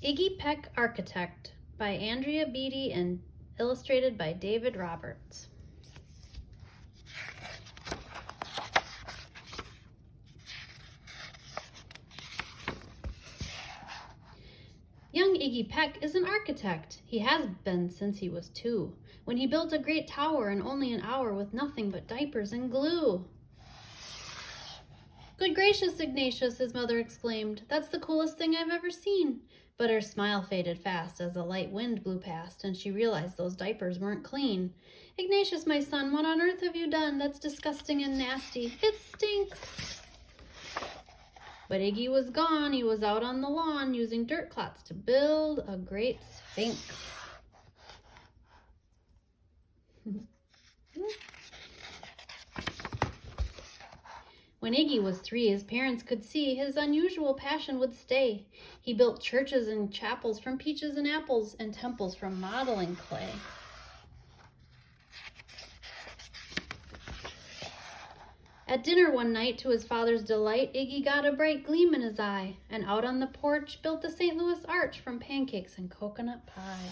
Iggy Peck, Architect by Andrea Beatty and illustrated by David Roberts. Young Iggy Peck is an architect. He has been since he was 2, when he built a great tower in only an hour with nothing but diapers and glue. Good gracious, Ignatius, his mother exclaimed. That's the coolest thing I've ever seen. But her smile faded fast as a light wind blew past, and she realized those diapers weren't clean. Ignatius, my son, what on earth have you done? That's disgusting and nasty. It stinks. But Iggy was gone. He was out on the lawn using dirt clots to build a great sphinx. When Iggy was 3, his parents could see his unusual passion would stay. He built churches and chapels from peaches and apples and temples from modeling clay. At dinner one night, to his father's delight, Iggy got a bright gleam in his eye, and out on the porch built the St. Louis Arch from pancakes and coconut pie.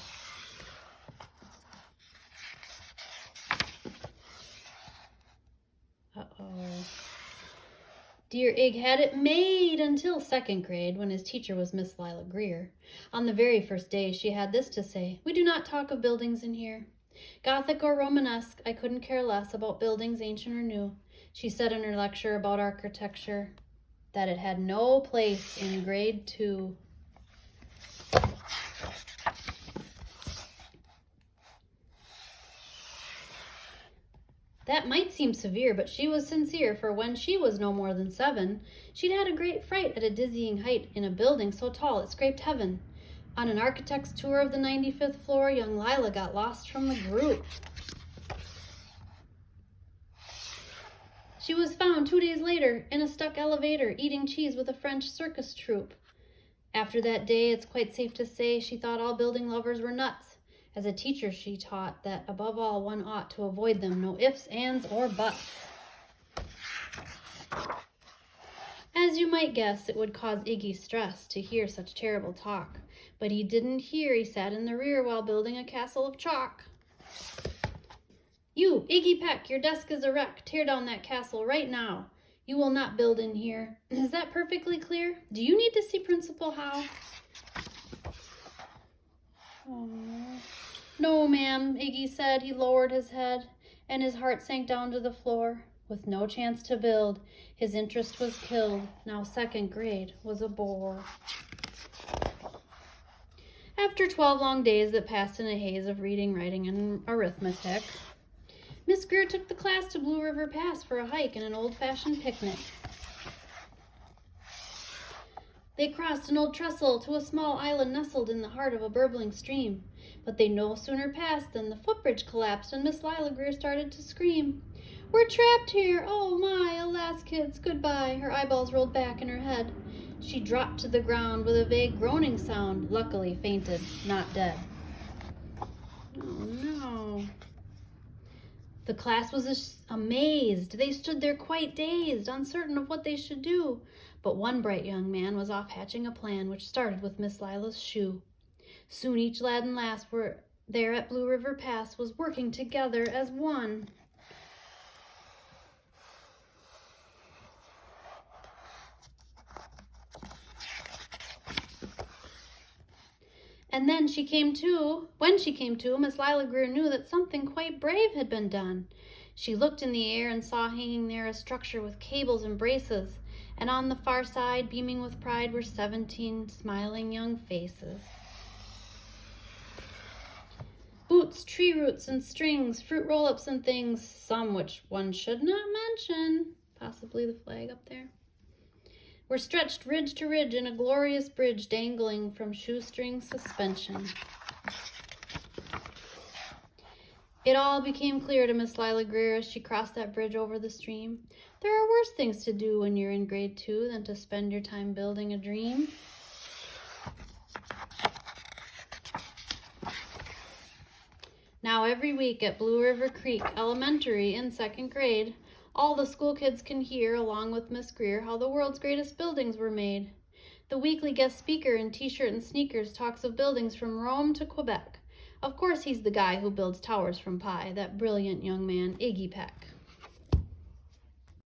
Dear Ig had it made until 2nd grade, when his teacher was Miss Lila Greer. On the very first day, she had this to say: "We do not talk of buildings in here. Gothic or Romanesque, I couldn't care less about buildings ancient or new." She said in her lecture about architecture that it had no place in grade 2. That might seem severe, but she was sincere, for when she was no more than 7, she'd had a great fright at a dizzying height in a building so tall it scraped heaven. On an architect's tour of the 95th floor, young Lila got lost from the group. She was found 2 days later in a stuck elevator, eating cheese with a French circus troupe. After that day, it's quite safe to say she thought all building lovers were nuts. As a teacher, she taught that above all, one ought to avoid them, no ifs, ands, or buts. As you might guess, it would cause Iggy stress to hear such terrible talk. But he didn't hear. He sat in the rear while building a castle of chalk. "You, Iggy Peck, your desk is a wreck. Tear down that castle right now. You will not build in here. Is that perfectly clear? Do you need to see Principal Howe?" "Aww. No, ma'am," Iggy said. He lowered his head, and his heart sank down to the floor. With no chance to build, his interest was killed. Now 2nd grade was a bore. After 12 long days that passed in a haze of reading, writing, and arithmetic, Miss Greer took the class to Blue River Pass for a hike and an old-fashioned picnic. They crossed an old trestle to a small island nestled in the heart of a burbling stream. But they no sooner passed than the footbridge collapsed and Miss Lila Greer started to scream. "We're trapped here! Oh my, alas, kids, goodbye!" Her eyeballs rolled back in her head. She dropped to the ground with a vague groaning sound, luckily fainted, not dead. Oh no. The class was amazed. They stood there quite dazed, uncertain of what they should do. But one bright young man was off hatching a plan which started with Miss Lila's shoe. Soon each lad and lass were there at Blue River Pass was working together as one. And then she came to. When she came to, Miss Lila Greer knew that something quite brave had been done. She looked in the air and saw hanging there a structure with cables and braces, and on the far side, beaming with pride, were 17 smiling young faces. Boots, tree roots, and strings, fruit roll-ups and things, some which one should not mention, possibly the flag up there, were stretched ridge to ridge in a glorious bridge dangling from shoestring suspension. It all became clear to Miss Lila Greer as she crossed that bridge over the stream. There are worse things to do when you're in grade 2 than to spend your time building a dream. Now every week at Blue River Creek Elementary in 2nd grade, all the school kids can hear, along with Miss Greer, how the world's greatest buildings were made. The weekly guest speaker in t-shirt and sneakers talks of buildings from Rome to Quebec. Of course he's the guy who builds towers from pie, that brilliant young man, Iggy Peck.